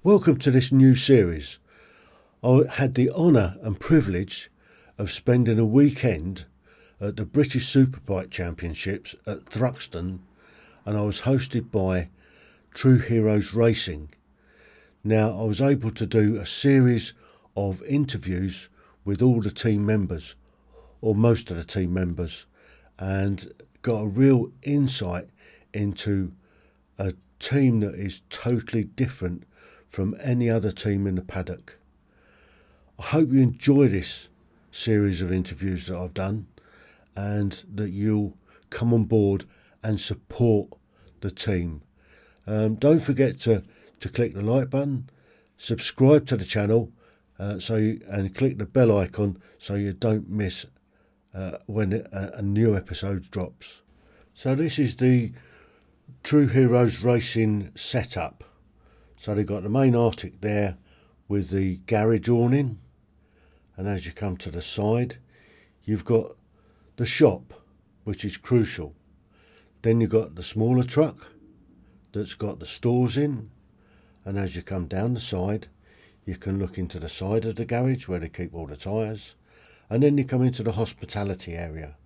Welcome to this new series. I had the honour and privilege of spending a weekend at the British Superbike Championships at Thruxton, and I was hosted by True Heroes Racing. Now, I was able to do a series of interviews with all the team members, or most of the team members, and got a real insight into a team that is totally different from any other team in the paddock. I hope you enjoy this series of interviews that I've done and that you'll come on board and support the team. Don't forget to click the like button, subscribe to the channel and click the bell icon so you don't miss when a new episode drops. So this is the True Heroes Racing setup. So they've got the main Arctic there with the garage awning, and as you come to the side you've got the shop, which is crucial. Then you've got the smaller truck that's got the stores in, and as you come down the side you can look into the side of the garage where they keep all the tyres, and then you come into the hospitality area,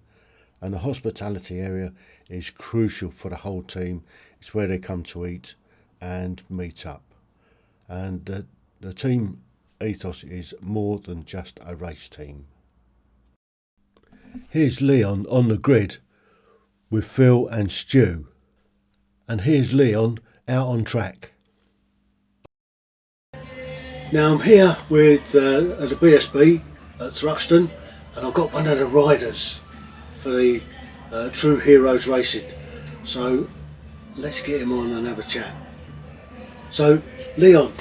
and the hospitality area is crucial for the whole team. It's where they come to eat and meet up, and the team ethos is more than just a race team. Here's Leon on the grid with Phil and Stu, and here's Leon out on track. Now I'm here with at the BSB at Thruxton, and I've got one of the riders for the True Heroes Racing, so let's get him on and have a chat. So Leon,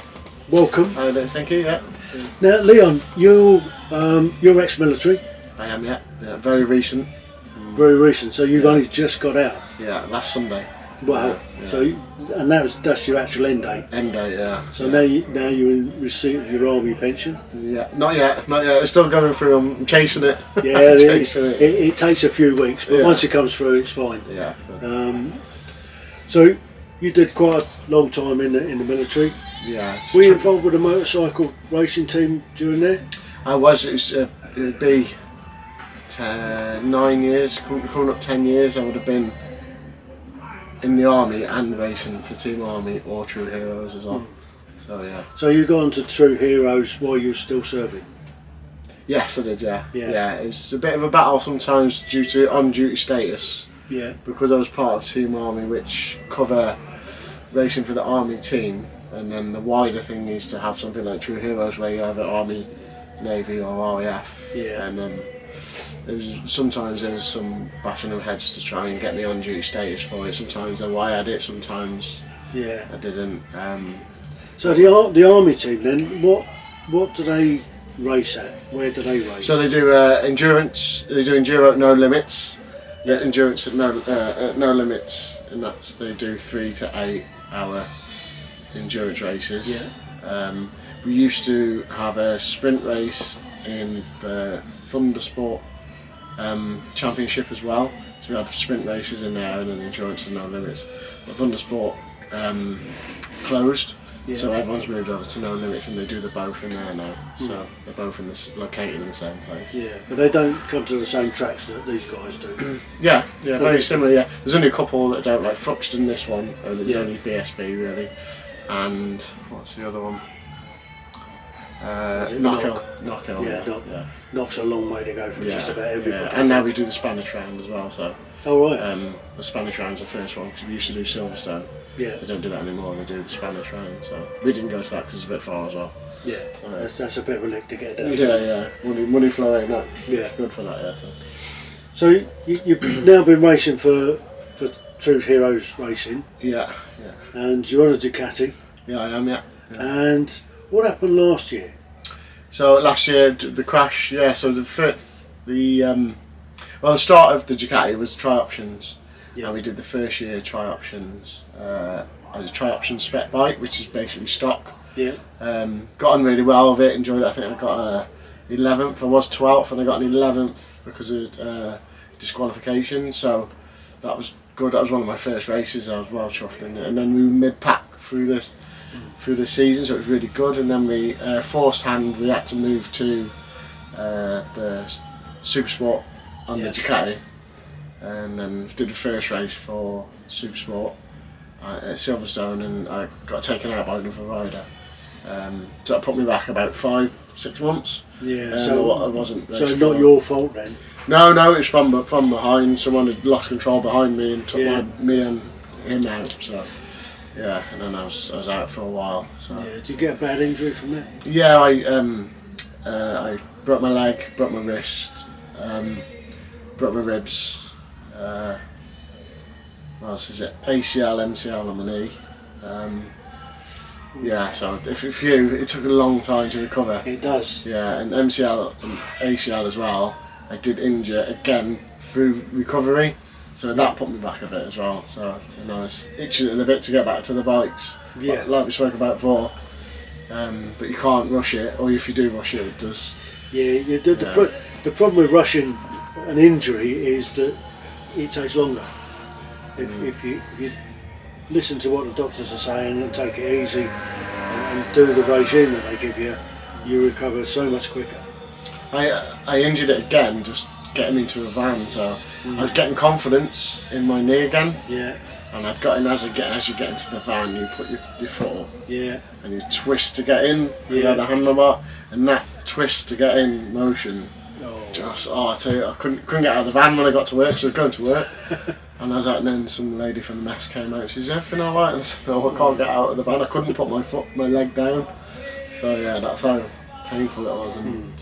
welcome. Hi there, thank you. Yeah. Now Leon, you're ex-military. I am. Yeah. Very recent. Very recent. So you've only just got out. Yeah, last Sunday. Wow. Yeah. So and that's your actual end date. End date. Yeah. So yeah. now you're in receipt of your army pension. Yeah. Not yet. It's still going through. I'm chasing it. Yeah. Chasing it. It takes a few weeks, but once it comes through, it's fine. Yeah. So you did quite a long time in the military. Yeah. Were you involved with a motorcycle racing team during there? I was. It'd be 9 years, coming up 10 years. I would have been in the army and racing for Team Army or True Heroes as well. So yeah. So you got into True Heroes while you were still serving? Yes, I did. Yeah. It was a bit of a battle sometimes due to on-duty status. Yeah. Because I was part of Team Army, which cover racing for the Army team, and then the wider thing is to have something like True Heroes where you have an Army, Navy or RAF. Yeah. And sometimes there was some bashing of heads to try and get me on duty status for it. Sometimes I had it, sometimes I didn't. So the Army team then, what do they race at? Where do they race? So they do endurance. They do enduro at no limits. Yeah, endurance at no limits, and they do 3 to 8 hour endurance races. Yeah. We used to have a sprint race in the Thundersport Championship as well. So we had sprint races in there and then endurance at no limits. But Thundersport closed. Yeah. So everyone's moved over to no limits, and they do the both in there now. So they're both located in the same place. Yeah, but they don't come to the same tracks that these guys do. yeah, very similar. Yeah, there's only a couple that don't, like Thruxton, this one, and there's only BSB really. And what's the other one? Knock. Yeah, Knock's a long way to go from just about everybody. Yeah. And now we do the Spanish round as well. So. Oh right. The Spanish round's the first one because we used to do Silverstone. Yeah. They don't do that anymore. They do the Spanish round. So we didn't go to that because it's a bit far as well. Yeah. So that's a bit of a lick to get down. Yeah. Money flow ain't that. Yeah. Good for that. Yeah. So you've now been racing for True Heroes Racing. Yeah. And you're on a Ducati. Yeah, I am. Yeah. And what happened last year? So last year the crash. Yeah. So the start of the Ducati was tri-options. Yeah. And we did the first year tri-options. I did tri-options spec bike, which is basically stock. Yeah. Got on really well with it. Enjoyed it. I think I got 11th. I was 12th, and I got an 11th because of disqualification. So that was good. That was one of my first races. I was well chuffed in it. And then we were mid-pack through through the season, so it was really good. And then we forced hand, we had to move to the Supersport on the Ducati, and then did the first race for Supersport at Silverstone, and I got taken out by another rider. So that put me back about 5-6 months. Yeah, so I wasn't. So not your fault then. No, it was from behind. Someone had lost control behind me and took me and him out. So yeah, and then I was out for a while. So yeah, did you get a bad injury from that? yeah, I broke my leg, broke my wrist, broke my ribs. What else is it? ACL, MCL on my knee. Yeah, so it took a long time to recover. It does. Yeah, and MCL and ACL as well. I did injure again through recovery, so that put me back a bit as well. So I was itching at the bit to get back to the bikes. Yeah. Like we spoke about before. But you can't rush it, or if you do rush it, it does. Yeah, the problem with rushing an injury is that it takes longer. If you listen to what the doctors are saying and take it easy and do the regime that they give you, you recover so much quicker. I injured it again just getting into a van, so I was getting confidence in my knee again. Yeah. And I'd got in as you get into the van, you put your foot up. Yeah. And you twist to get in, the handlebar, and that twist to get in motion. I tell you, I couldn't get out of the van when I got to work, so I was going to work. And I was out, and then some lady from the mess came out. She said, "Everything all right?" And I said, "No, I can't get out of the van. I couldn't put my leg down." So yeah, that's how painful it was. And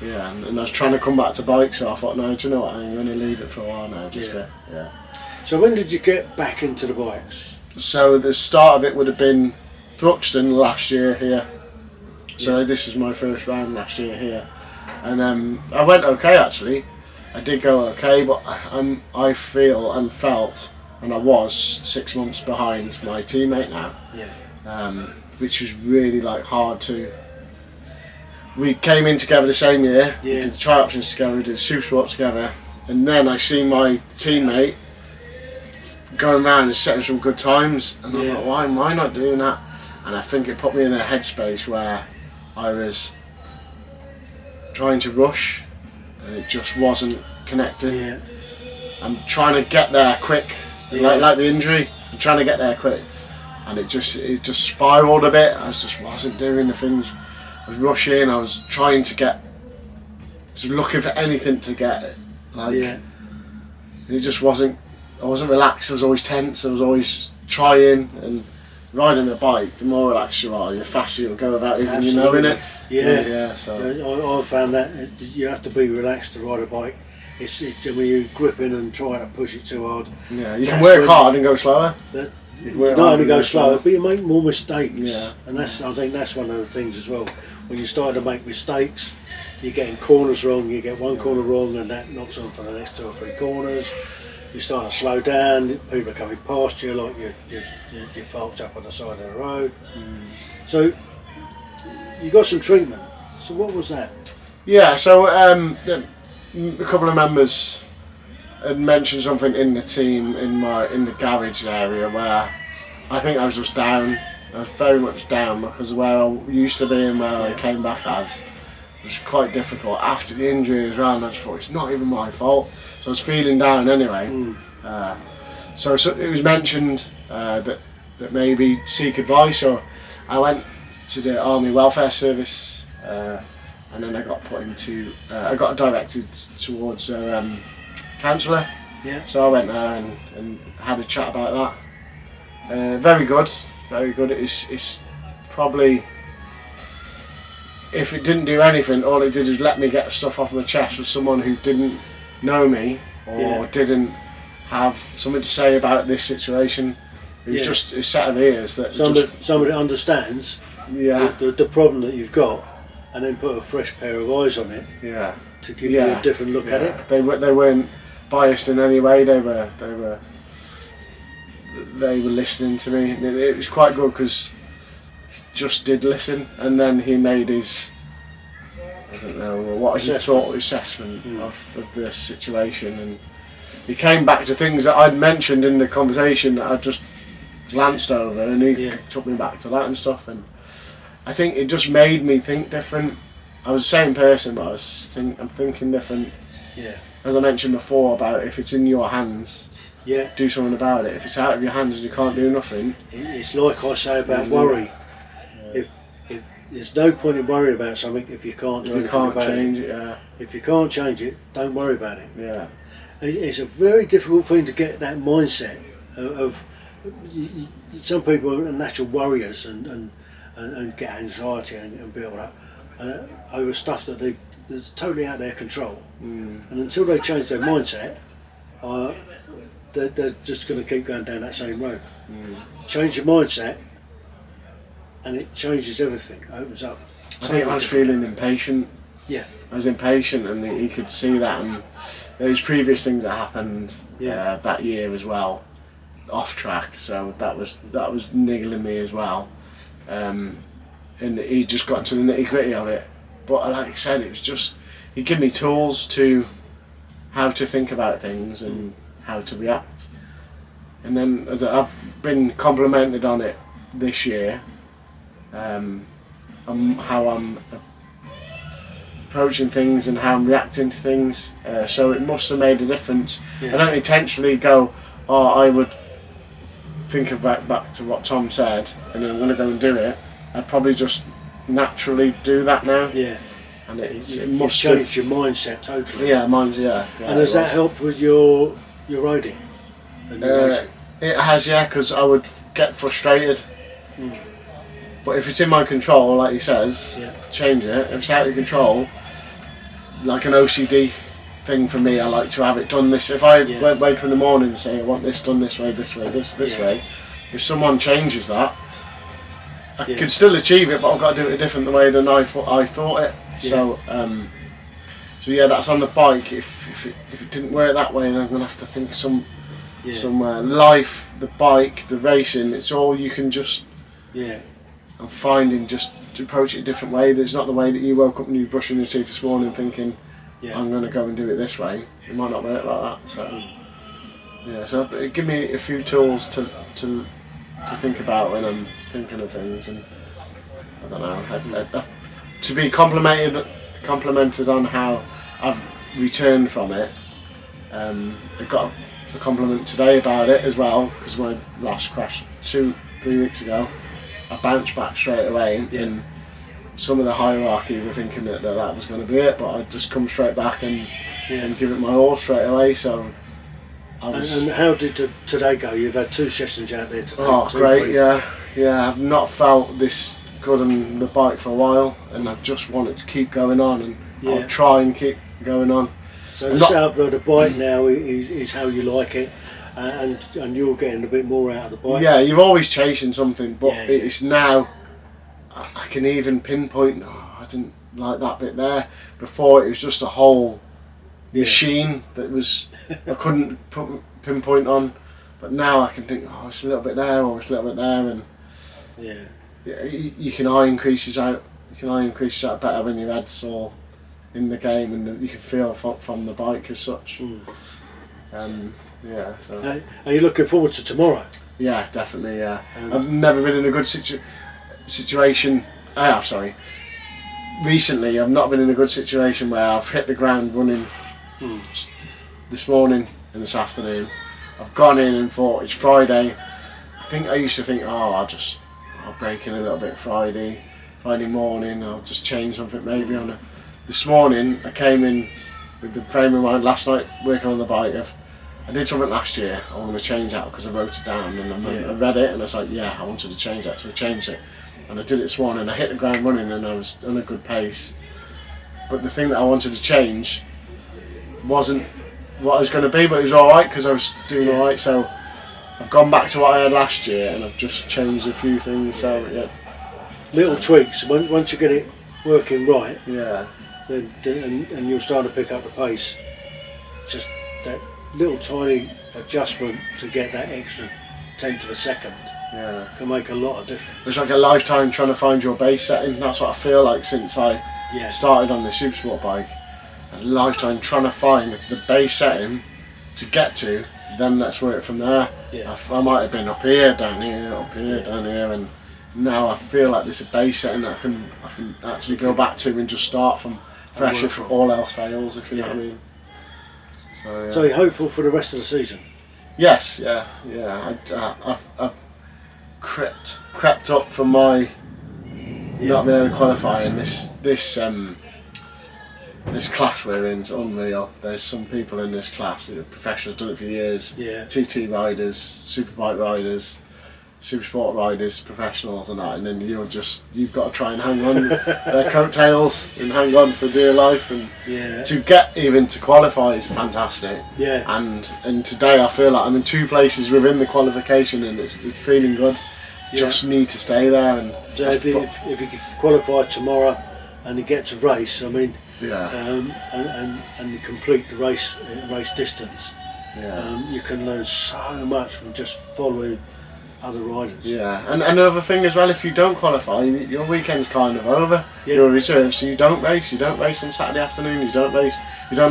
yeah, and I was trying to come back to bike, so I thought, no, do you know what? I'm going to leave it for a while now. So when did you get back into the bikes? So the start of it would have been Thruxton last year here. So this was my first round last year here, and I went okay actually. I did go okay, but I feel and felt, and I was 6 months behind my teammate now. Yeah. Which was really hard to. We came in together the same year. Yeah. We did the tri-options together. We did the Supersport together, and then I see my teammate going around and setting some good times, and I'm like, why am I not doing that? And I think it put me in a headspace where I was trying to rush, and it just wasn't connected. Yeah. I'm trying to get there quick, like the injury. I'm trying to get there quick, and it just spiraled a bit. I just wasn't doing the things. I was rushing. I was trying to get, just looking for anything to get it. It just wasn't. I wasn't relaxed. I was always tense. I was always trying, and riding a bike, the more relaxed you are, the faster you'll go without even you knowing it. Yeah. So I found that you have to be relaxed to ride a bike. It's when you're gripping and trying to push it too hard. Yeah, you can work hard and go slower. Not only go slower, but you make more mistakes. Yeah. And I think that's one of the things as well. When you start to make mistakes, you're getting corners wrong. You get one corner wrong, and that knocks on for the next 2 or 3 corners. You start to slow down. People are coming past you, like you're parked up on the side of the road. So you got some treatment. So what was that? Yeah. So a couple of members had mentioned something in the team in the garage area where I think I was just down. I was very much down because where I used to be and where I came back as. It was quite difficult after the injury as well, and I just thought it's not even my fault. So I was feeling down anyway. So it was mentioned that maybe seek advice. So I went to the Army Welfare Service, and then I got put into. I got directed towards a counsellor. Yeah. So I went there and had a chat about that. Very good. It's probably. If it didn't do anything, all it did was let me get stuff off my chest with someone who didn't know me or didn't have something to say about this situation. It was just a set of ears that somebody understands the problem that you've got, and then put a fresh pair of eyes on it. Yeah. To give you a different look at it. They weren't biased in any way. They were listening to me. And it was quite good because. Just did listen, and then he made his, I don't know what he thought, assessment of the situation, and he came back to things that I'd mentioned in the conversation that I just glanced over, and he took me back to that and stuff. And I think it just made me think different. I was the same person, but I'm thinking different. Yeah. As I mentioned before about if it's in your hands, do something about it. If it's out of your hands and you can't do nothing, it's like I say about worry. Yeah. If there's no point in worrying about something if you can't do anything about it. Yeah. If you can't change it, don't worry about it. Yeah. It's a very difficult thing to get that mindset of some people are natural worriers and get anxiety and build up over stuff that's totally out of their control. And until they change their mindset, they're just going to keep going down that same road. Change your mindset, and it changes everything. Opens up. I think I was feeling impatient. Yeah. I was impatient, and he could see that, and those previous things that happened that year as well, off track. So that was niggling me as well, and he just got to the nitty gritty of it. But like I said, it was just he gave me tools to how to think about things and how to react. And then as I've been complimented on it this year, how I'm approaching things and how I'm reacting to things, so it must have made a difference. I don't intentionally go, I would think about back to what Tom said and then I'm going to go and do it. I'd probably just naturally do that now. Yeah. And it must change your mindset totally. Yeah, mine's and has that helped with your riding? And your racing? It has, because I would get frustrated. But if it's in my control, like he says, change it. If it's out of control, like an OCD thing for me, I like to have it done this. If I wake up in the morning and say I want this done this way, this way, this way, if someone changes that, I can still achieve it, but I've got to do it a different way than I thought it. So that's on the bike. If it didn't work that way, then I'm gonna have to think of somewhere. Life, the bike, the racing, it's all you can just. I'm finding just to approach it a different way. There's not the way that you woke up and you brushing your teeth this morning thinking, I'm going to go and do it this way. It might not work like that. So it give me a few tools to think about when I'm thinking of things, and I don't know. To be complimented on how I've returned from it. I got a compliment today about it as well, because my last crash 2-3 weeks ago, I bounced back straight away, and some of the hierarchy were thinking that was going to be it, but I'd just come straight back and give it my all straight away. So And how did today go? You've had 2 sessions out there today. Oh, great, yeah. I've not felt this good on the bike for a while, and I just want it to keep going on, and I'll try and keep going on. So the setup of the bike now is how you like it. And you're getting a bit more out of the bike. Yeah, you're always chasing something, but it's now I can even pinpoint. I didn't like that bit there. Before it was just a whole machine that was I couldn't pinpoint on, but now I can think. It's a little bit there, or it's a little bit there, and you can eye increases out. You can eye increases out better when your head's all in the game, and you can feel from the bike as such. So. Are you looking forward to tomorrow? Yeah, definitely. I've never been in a good situation. Recently, I've not been in a good situation where I've hit the ground running this morning and this afternoon. I've gone in and thought it's Friday. I used to think, I'll break in a little bit Friday morning. I'll just change something maybe on it. This morning, I came in with the frame of mind last night working on the bike. I did something last year, I want to change that because I wrote it down, and I read it and I was like, I wanted to change that, so I changed it. And I did it this morning, I hit the ground running and I was on a good pace. But the thing that I wanted to change wasn't what I was going to be, but it was alright because I was doing alright, so I've gone back to what I had last year and I've just changed a few things, so Little tweaks, once you get it working right, then and you'll start to pick up the pace. Just that little tiny adjustment to get that extra tenth of a second can make a lot of difference. It's like a lifetime trying to find your base setting. That's what I feel like since I started on the Supersport bike. A lifetime trying to find the base setting to get to then let's work from there. Yeah. I might have been up here, down here, down here, and now I feel like there's a base setting that I can actually go back to and just start from fresh if all else fails, if you know what I mean. So, So you're hopeful for the rest of the season? yes, yeah. I've crept up from my not being able to qualify, and this class we're in is unreal. There's some people in this class that are professionals, done it for years. Yeah. TT riders, superbike riders, super sport riders, professionals and that, and then you've got to try and hang on their coattails and hang on for dear life, and to get even to qualify is fantastic. Yeah. And today I feel like I'm in 2 places within the qualification, and it's feeling good. Just need to stay there. And so if you could qualify tomorrow and you get to race, I mean, and you complete the race distance, you can learn so much from just following other riders. Yeah, and another thing as well, if you don't qualify, your weekend's kind of over. You're a reserve, so you don't race on Saturday afternoon, you don't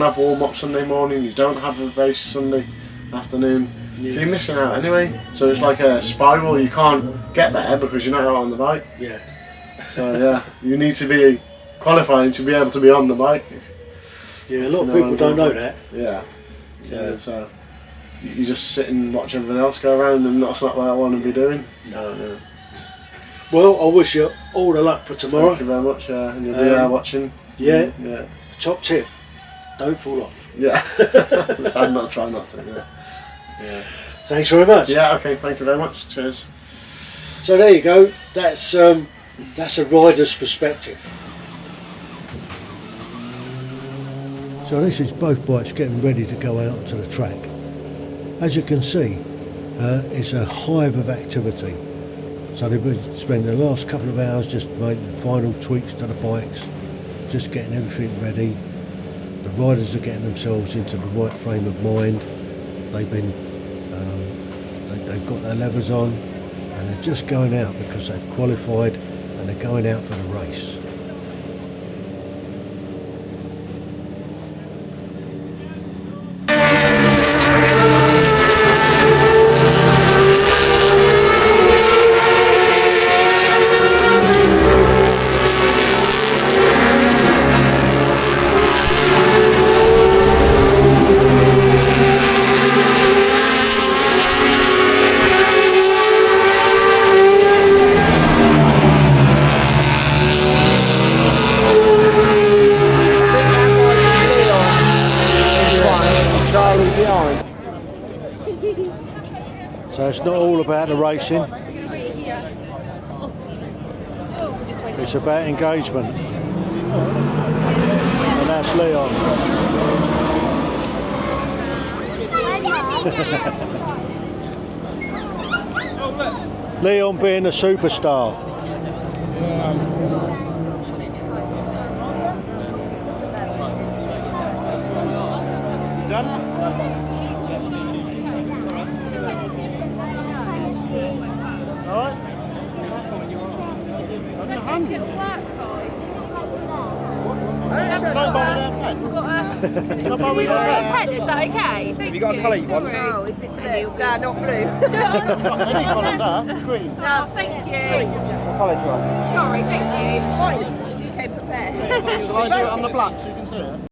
have warm-up Sunday morning, you don't have a race Sunday afternoon. So you're missing out anyway. So it's like a spiral, you can't get there because you're not out on the bike. Yeah. So you need to be qualifying to be able to be on the bike. Yeah, a lot of people don't know that. Yeah. So you just sit and watch everyone else go around, and that's not what I want to be doing. So, Well, I wish you all the luck for tomorrow. Thank you very much, and you'll be there watching. Yeah. Yeah. Top tip: don't fall off. Yeah. I'm not trying not to. Yeah. Thanks very much. Yeah. Okay. Thank you very much. Cheers. So there you go. That's a rider's perspective. So this is both bikes getting ready to go out onto the track. As you can see, it's a hive of activity. So they've been spending the last couple of hours just making final tweaks to the bikes, just getting everything ready. The riders are getting themselves into the right frame of mind. They've got their levers on, and they're just going out because they've qualified, and they're going out for the race. So it's not all about the racing, it's about engagement. And that's Leon. Leon being a superstar. Done? Is that okay? Have you got a colour you want? Oh, is it blue? No, not blue. Any colours are green. No, thank you. What colour do you want? Sorry, thank you. Fine. You came prepared. Shall I do it on the black so you can see it?